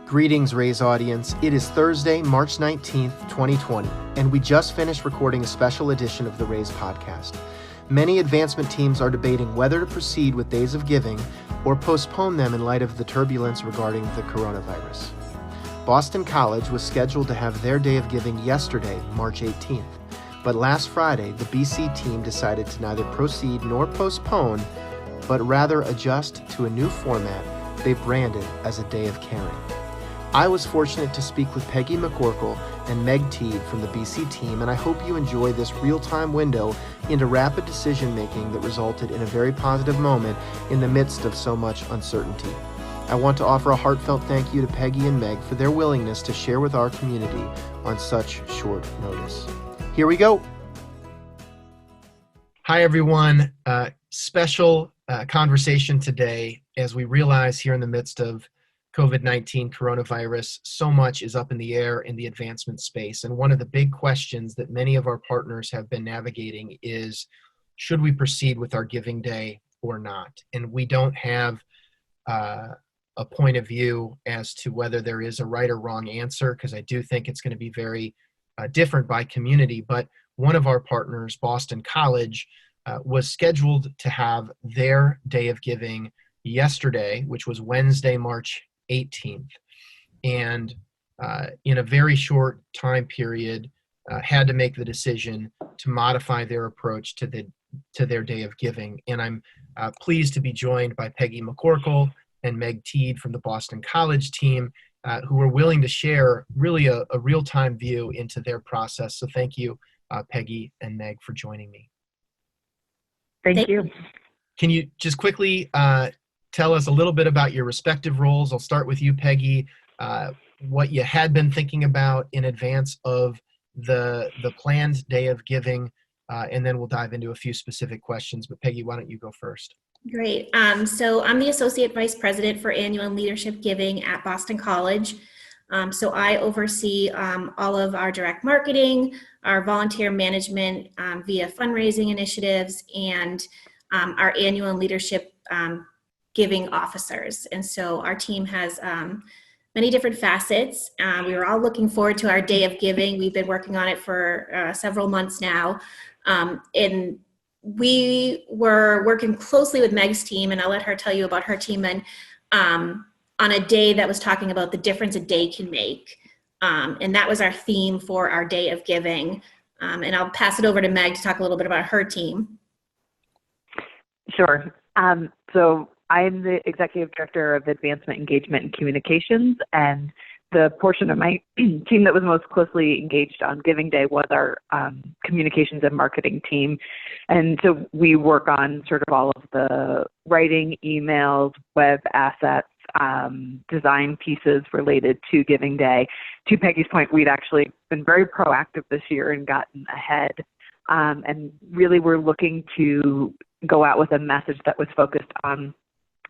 Greetings, Raise audience. It is Thursday, March 19th, 2020, and we just finished recording a special edition of the Raise podcast. Many advancement teams are debating whether to proceed with Days of Giving or postpone them in light of the turbulence regarding the coronavirus. Boston College was scheduled to have their Day of Giving yesterday, March 18th, but last Friday, the BC team decided to neither proceed nor postpone, but rather adjust to a new format they branded as a Day of Caring. I was fortunate to speak with Peggy McCorkle and Meg Tiede from the BC team, and I hope you enjoy this real-time window into rapid decision-making that resulted in a very positive moment in the midst of so much uncertainty. I want to offer a heartfelt thank you to Peggy and Meg for their willingness to share with our community on such short notice. Here we go. Hi, everyone. Special conversation today as we realize here in the midst of COVID-19 coronavirus, so much is up in the air in the advancement space. And one of the big questions that many of our partners have been navigating is, should we proceed with our Giving Day or not? And we don't have a point of view as to whether there is a right or wrong answer, because I do think it's going to be very different by community. But one of our partners, Boston College, was scheduled to have their Day of Giving yesterday, which was Wednesday, March 18th, and in a very short time period had to make the decision to modify their approach to their Day of Giving. And I'm pleased to be joined by Peggy McCorkle and Meg Tiede from the Boston College team, who are willing to share really a real-time view into their process. So thank you, Peggy and Meg, for joining me. Thank you. Can you just quickly tell us a little bit about your respective roles? I'll start with you, Peggy, what you had been thinking about in advance of the planned Day of Giving, and then we'll dive into a few specific questions. But Peggy, why don't you go first? Great. So I'm the Associate Vice President for Annual and Leadership Giving at Boston College. So I oversee all of our direct marketing, our volunteer management via fundraising initiatives, and our annual and leadership giving officers. And so our team has many different facets. We were all looking forward to our Day of Giving. We've been working on it for several months now. And we were working closely with Meg's team, and I'll let her tell you about her team, and on a day that was talking about the difference a day can make. And that was our theme for our Day of Giving. And I'll pass it over to Meg to talk a little bit about her team. Sure. So I'm the Executive Director of Advancement Engagement and Communications, and the portion of my team that was most closely engaged on Giving Day was our communications and marketing team. And so we work on sort of all of the writing, emails, web assets, design pieces related to Giving Day. To Peggy's point, we'd actually been very proactive this year and gotten ahead. And really we're looking to go out with a message that was focused on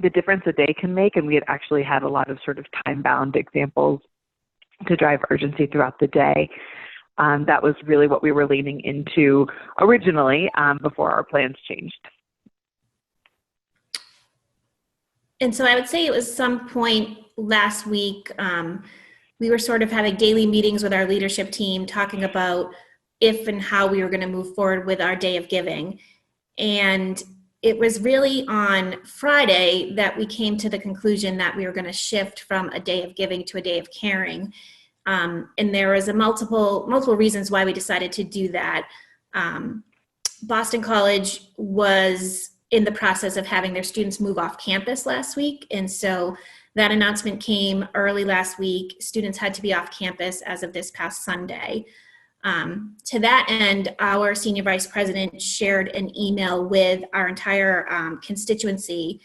the difference a day can make, and we had actually had a lot of sort of time-bound examples to drive urgency throughout the day. That was really what we were leaning into originally before our plans changed. And so I would say it was some point last week, we were sort of having daily meetings with our leadership team talking about if and how we were going to move forward with our Day of Giving. And it was really on Friday that we came to the conclusion that we were going to shift from a Day of Giving to a Day of Caring. And there was multiple reasons why we decided to do that. Boston College was in the process of having their students move off campus last week. And so that announcement came early last week. Students had to be off campus as of this past Sunday. To that end, our senior vice president shared an email with our entire constituency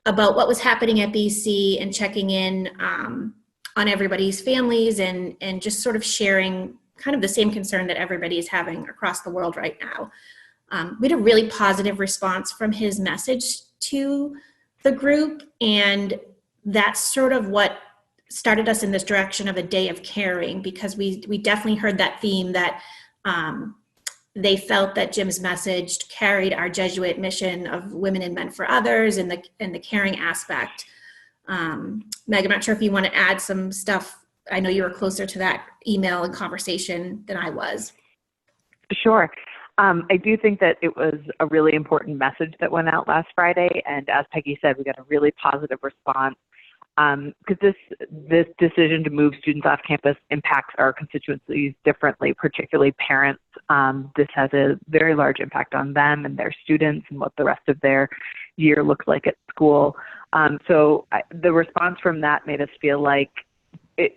about what was happening at BC and checking in on everybody's families and just sort of sharing kind of the same concern that everybody is having across the world right now. We had a really positive response from his message to the group, and that's sort of what started us in this direction of a Day of Caring, because we definitely heard that theme that they felt that Jim's message carried our Jesuit mission of women and men for others and the caring aspect. Meg, I'm not sure if you want to add some stuff. I know you were closer to that email and conversation than I was. Sure. I do think that it was a really important message that went out last Friday. And as Peggy said, we got a really positive response because this decision to move students off campus impacts our constituencies differently, particularly parents. This has a very large impact on them and their students and what the rest of their year looks like at school. The response from that made us feel like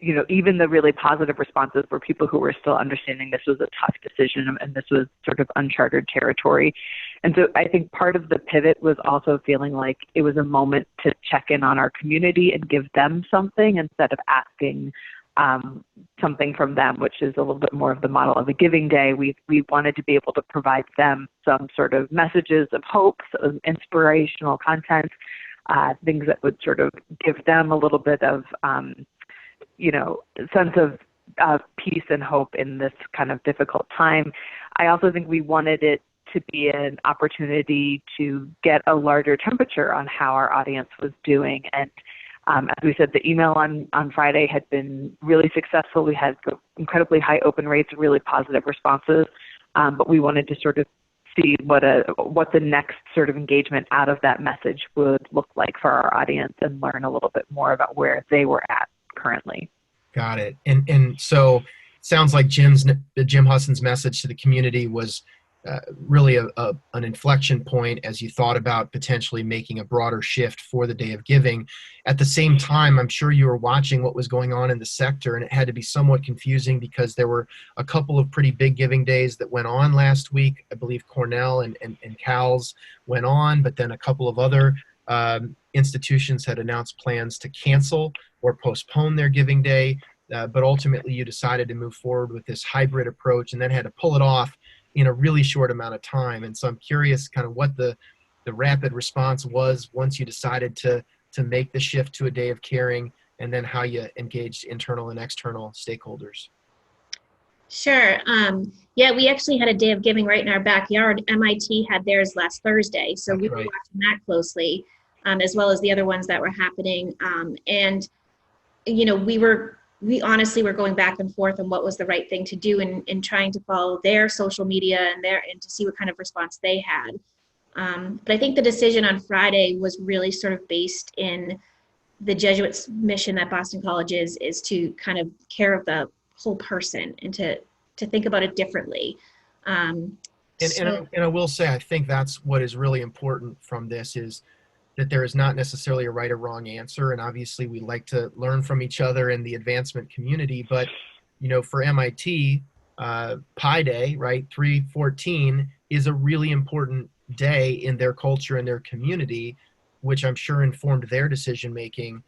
even the really positive responses were people who were still understanding this was a tough decision and this was sort of uncharted territory. And so I think part of the pivot was also feeling like it was a moment to check in on our community and give them something instead of asking something from them, which is a little bit more of the model of a giving day. We wanted to be able to provide them some sort of messages of hope, some inspirational content, things that would sort of give them a little bit of sense of peace and hope in this kind of difficult time. I also think we wanted it to be an opportunity to get a larger temperature on how our audience was doing. And as we said, the email on Friday had been really successful. We had incredibly high open rates, really positive responses, but we wanted to sort of see what the next sort of engagement out of that message would look like for our audience and learn a little bit more about where they were at currently. Got it. And so it sounds like Jim Husson's message to the community was really an inflection point as you thought about potentially making a broader shift for the Day of Giving. At the same time, I'm sure you were watching what was going on in the sector, and it had to be somewhat confusing because there were a couple of pretty big giving days that went on last week. I believe Cornell and Cal's went on, but then a couple of other institutions had announced plans to cancel or postpone their giving day, but ultimately you decided to move forward with this hybrid approach and then had to pull it off in a really short amount of time. And so I'm curious kind of what the rapid response was once you decided to make the shift to a day of caring, and then how you engaged internal and external stakeholders. Sure. Yeah, we actually had a Day of Giving right in our backyard. MIT had theirs last Thursday, so That's we were right. watching that closely, as well as the other ones that were happening. And we honestly were going back and forth on what was the right thing to do and trying to follow their social media and to see what kind of response they had. But I think the decision on Friday was really sort of based in the Jesuits' mission that Boston College is to kind of care of the whole person and to think about it differently. And I will say, I think that's what is really important from this is that there is not necessarily a right or wrong answer. And obviously we like to learn from each other in the advancement community, but for MIT, Pi Day, right, 314 is a really important day in their culture and their community, which I'm sure informed their decision-making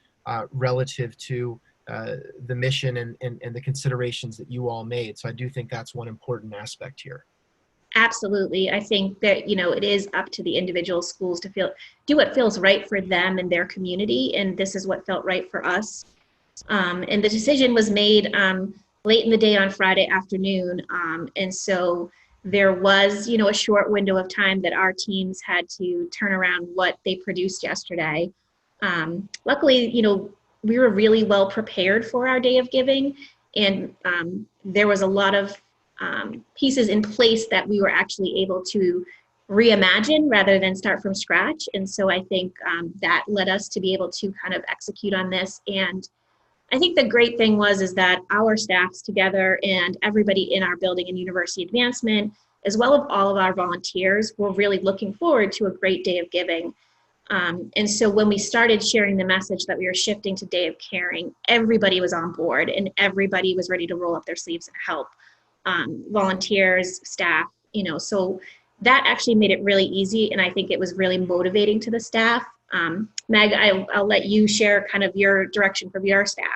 relative to the mission and the considerations that you all made. So I do think that's one important aspect here. Absolutely. I think that, it is up to the individual schools to do what feels right for them and their community. And this is what felt right for us. And the decision was made late in the day on Friday afternoon. And so there was, a short window of time that our teams had to turn around what they produced yesterday. Luckily, we were really well prepared for our Day of Giving. And there was a lot of pieces in place that we were actually able to reimagine rather than start from scratch. And so I think that led us to be able to kind of execute on this. And I think the great thing is that our staffs together and everybody in our building and university advancement, as well as all of our volunteers, were really looking forward to a great Day of Giving. And so when we started sharing the message that we were shifting to Day of Caring, everybody was on board and everybody was ready to roll up their sleeves and help. Volunteers, staff, so that actually made it really easy. And I think it was really motivating to the staff. Meg, I'll let you share kind of your direction from your staff.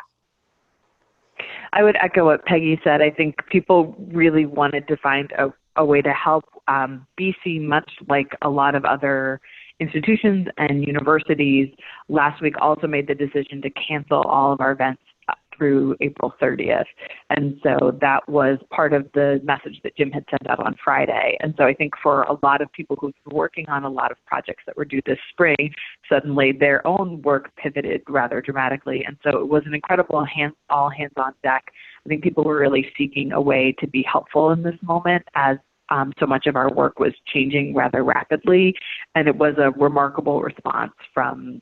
I would echo what Peggy said. I think people really wanted to find a way to help. BC, much like a lot of other institutions and universities, last week also made the decision to cancel all of our events through April 30th. And so that was part of the message that Jim had sent out on Friday. And so I think for a lot of people who've been working on a lot of projects that were due this spring, suddenly their own work pivoted rather dramatically. And so it was an incredible all hands on deck. I think people were really seeking a way to be helpful in this moment as so much of our work was changing rather rapidly, and it was a remarkable response from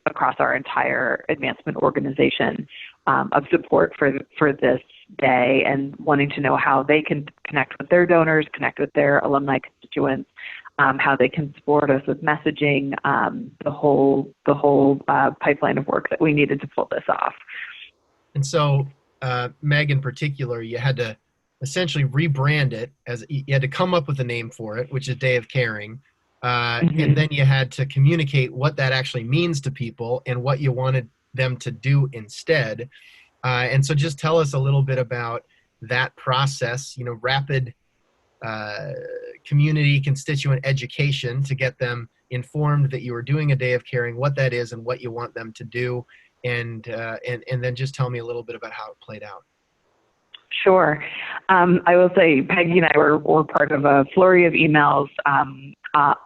across our entire advancement organization of support for this day and wanting to know how they can connect with their donors, connect with their alumni constituents, how they can support us with messaging, the whole pipeline of work that we needed to pull this off. And so, Meg, in particular, you had to essentially rebrand it as you had to come up with a name for it, which is Day of Caring. And then you had to communicate what that actually means to people and what you wanted them to do instead. And so just tell us a little bit about that process, rapid community constituent education to get them informed that you are doing a Day of Caring, what that is and what you want them to do. And then just tell me a little bit about how it played out. Sure. I will say Peggy and I were part of a flurry of emails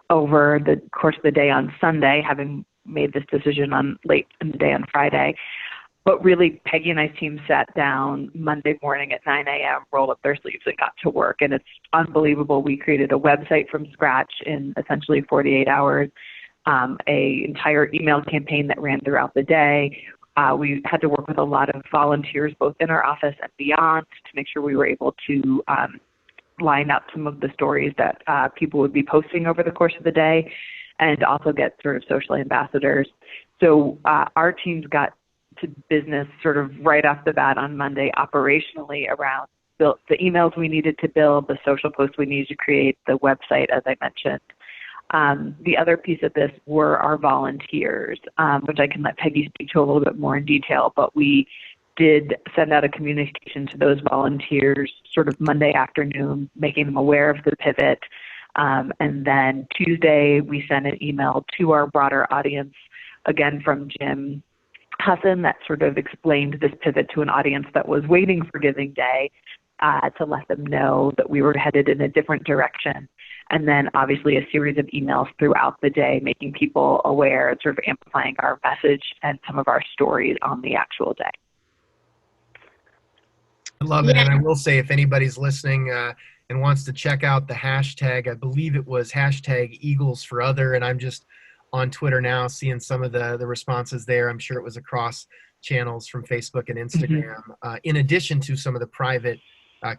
over the course of the day on Sunday, having made this decision late in the day on Friday. But really, Peggy and I's team sat down Monday morning at 9 a.m., rolled up their sleeves and got to work. And it's unbelievable. We created a website from scratch in essentially 48 hours, a entire email campaign that ran throughout the day. We had to work with a lot of volunteers, both in our office and beyond, to make sure we were able to line up some of the stories that people would be posting over the course of the day, and also get sort of social ambassadors. So our teams got to business sort of right off the bat on Monday operationally around the emails we needed to build, the social posts we needed to create, the website, as I mentioned. The other piece of this were our volunteers, which I can let Peggy speak to a little bit more in detail, but we did send out a communication to those volunteers sort of Monday afternoon, making them aware of the pivot. And then Tuesday, we sent an email to our broader audience, again from Jim Hassan, that sort of explained this pivot to an audience that was waiting for Giving Day, to let them know that we were headed in a different direction. And then obviously a series of emails throughout the day, making people aware, sort of amplifying our message and some of our stories on the actual day. I love it. And I will say, if anybody's listening and wants to check out the hashtag, I believe it was hashtag Eagles for Other. And I'm just on Twitter now seeing some of the responses there. I'm sure it was across channels from Facebook and Instagram, in addition to some of the private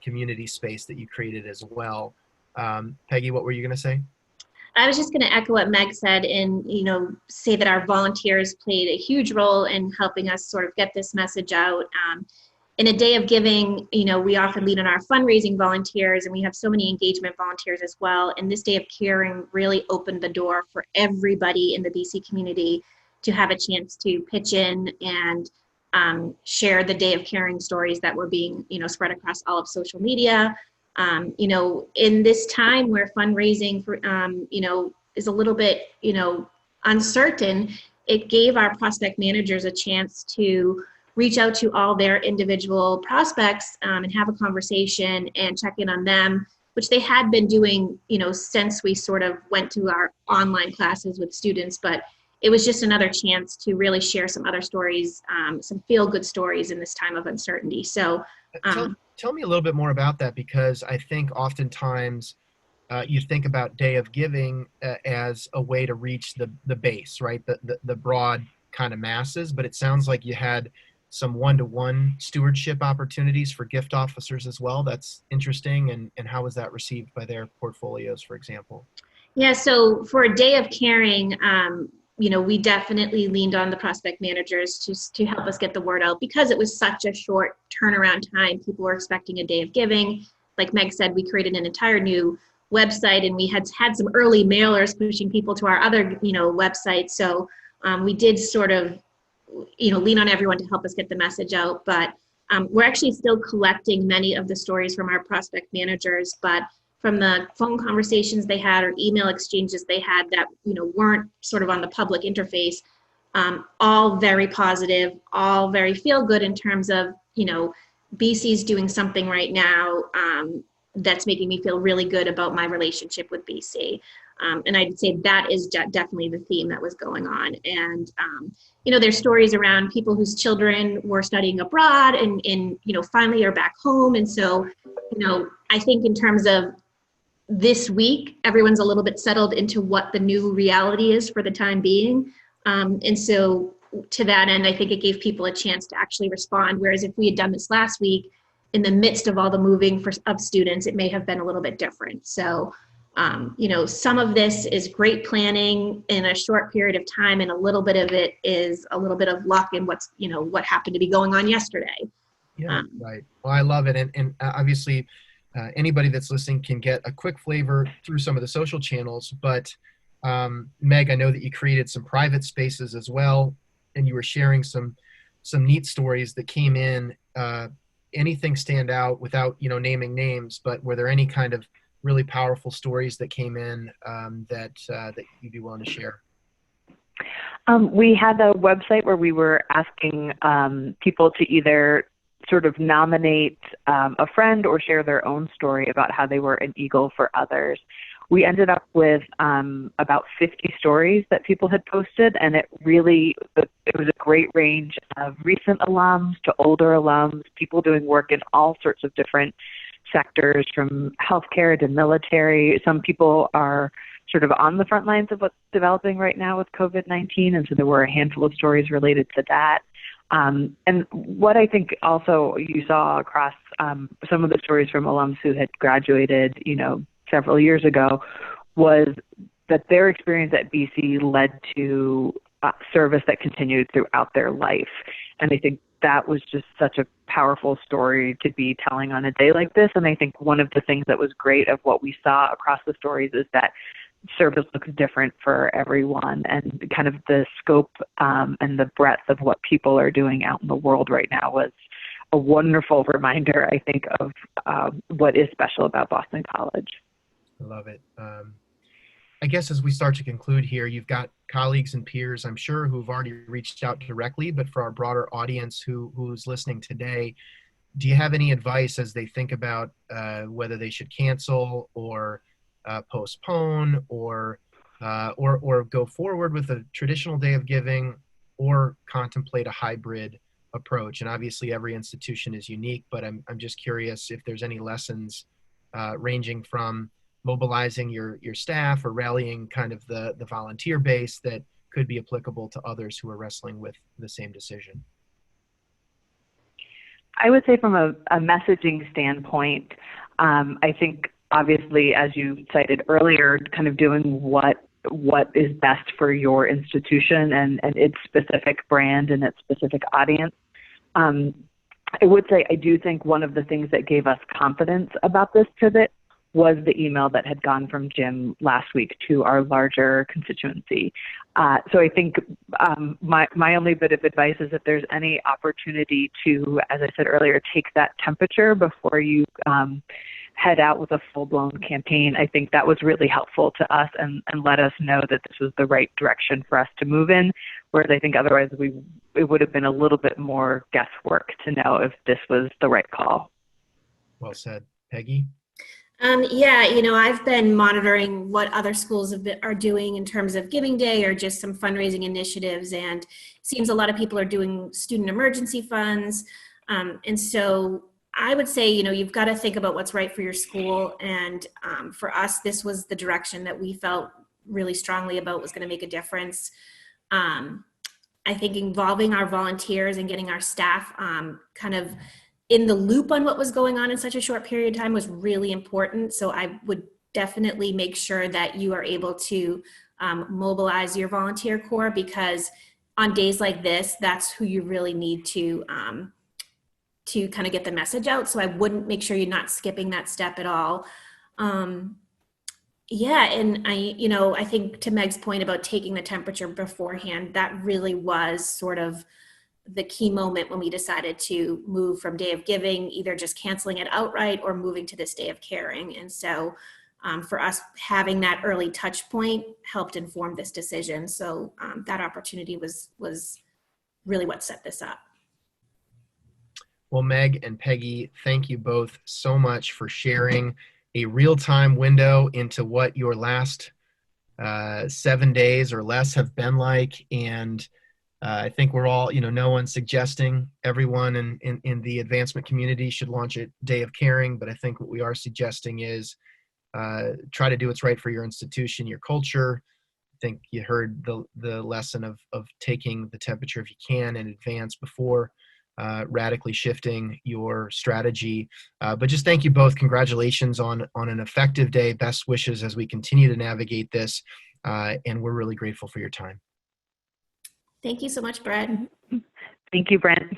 community space that you created as well. Peggy, what were you going to say? I was just going to echo what Meg said and, say that our volunteers played a huge role in helping us sort of get this message out. In a Day of Giving, we often lean on our fundraising volunteers, and we have so many engagement volunteers as well. And this Day of Caring really opened the door for everybody in the BC community to have a chance to pitch in and share the Day of Caring stories that were being, spread across all of social media. In this time where fundraising for, is a little bit, uncertain, it gave our prospect managers a chance to reach out to all their individual prospects and have a conversation and check in on them, which they had been doing, since we sort of went to our online classes with students. But it was just another chance to really share some other stories, some feel-good stories in this time of uncertainty. So tell me a little bit more about that, because I think oftentimes you think about Day of Giving as a way to reach the base, right? The broad kind of masses, but it sounds like you had some one-to-one stewardship opportunities for gift officers as well. That's interesting. And how was that received by their portfolios, for example? Yeah, so for a Day of Caring, we definitely leaned on the prospect managers to help us get the word out, because it was such a short turnaround time. People were expecting a Day of Giving. Like Meg said, we created an entire new website, and we had some early mailers pushing people to our other, websites. So we did sort of, lean on everyone to help us get the message out. But we're actually still collecting many of the stories from our prospect managers, but from the phone conversations they had or email exchanges they had that, weren't sort of on the public interface, all very positive, all very feel good in terms of, BC's doing something right now that's making me feel really good about my relationship with BC. And I'd say that is definitely the theme that was going on. And, there's stories around people whose children were studying abroad and finally are back home. And so, I think in terms of this week, everyone's a little bit settled into what the new reality is for the time being. And so to that end, I think it gave people a chance to actually respond. Whereas if we had done this last week, in the midst of all the moving of students, it may have been a little bit different. So, some of this is great planning in a short period of time, and a little bit of it is a little bit of luck in what happened to be going on yesterday. Yeah, right. Well, I love it. And obviously, anybody that's listening can get a quick flavor through some of the social channels. But Meg, I know that you created some private spaces as well, and you were sharing some neat stories that came in. Anything stand out without naming names? But were there any kind of really powerful stories that came in that you'd be willing to share? We had a website where we were asking people to either sort of nominate a friend or share their own story about how they were an eagle for others. We ended up with about 50 stories that people had posted, and it was a great range of recent alums to older alums, people doing work in all sorts of different sectors, from healthcare to military. Some people are sort of on the front lines of what's developing right now with COVID-19, and so there were a handful of stories related to that. And what I think also you saw across some of the stories from alums who had graduated, several years ago, was that their experience at BC led to service that continued throughout their life. And I think that was just such a powerful story to be telling on a day like this. And I think one of the things that was great of what we saw across the stories is that service looks different for everyone, and kind of the scope and the breadth of what people are doing out in the world right now was a wonderful reminder, I think, of what is special about Boston College. I love it. I guess as we start to conclude here, you've got colleagues and peers, I'm sure, who've already reached out directly, but for our broader audience who's listening today, do you have any advice as they think about whether they should cancel or postpone or go forward with a traditional day of giving, or contemplate a hybrid approach? And obviously every institution is unique, but I'm just curious if there's any lessons ranging from mobilizing your staff or rallying kind of the volunteer base that could be applicable to others who are wrestling with the same decision. I would say from a messaging standpoint, I think obviously, as you cited earlier, kind of doing what is best for your institution and its specific brand and its specific audience. I would say I do think one of the things that gave us confidence about this pivot was the email that had gone from Jim last week to our larger constituency. So I think my only bit of advice is if there's any opportunity to, as I said earlier, take that temperature before you head out with a full-blown campaign. I think that was really helpful to us and let us know that this was the right direction for us to move in, whereas I think otherwise it would have been a little bit more guesswork to know if this was the right call. Well said. Peggy? Yeah, I've been monitoring what other schools are doing in terms of Giving Day or just some fundraising initiatives, and it seems a lot of people are doing student emergency funds. And so I would say, you've got to think about what's right for your school. And for us, this was the direction that we felt really strongly about was going to make a difference. I think involving our volunteers and getting our staff kind of in the loop on what was going on in such a short period of time was really important. So I would definitely make sure that you are able to mobilize your volunteer corps, because on days like this, that's who you really need to kind of get the message out. So I wouldn't make sure you're not skipping that step at all. Yeah, and I think to Meg's point about taking the temperature beforehand, that really was sort of the key moment when we decided to move from Day of Giving, either just canceling it outright or moving to this Day of Caring. And so for us, having that early touch point helped inform this decision. So that opportunity was really what set this up. Well, Meg and Peggy, thank you both so much for sharing a real-time window into what your last 7 days or less have been like. And I think we're all, no one's suggesting everyone in the advancement community should launch a day of caring, but I think what we are suggesting is try to do what's right for your institution, your culture. I think you heard the lesson of taking the temperature if you can in advance before radically shifting your strategy. But just thank you both. Congratulations on an effective day. Best wishes as we continue to navigate this. And we're really grateful for your time. Thank you so much, Brent. Thank you, Brent.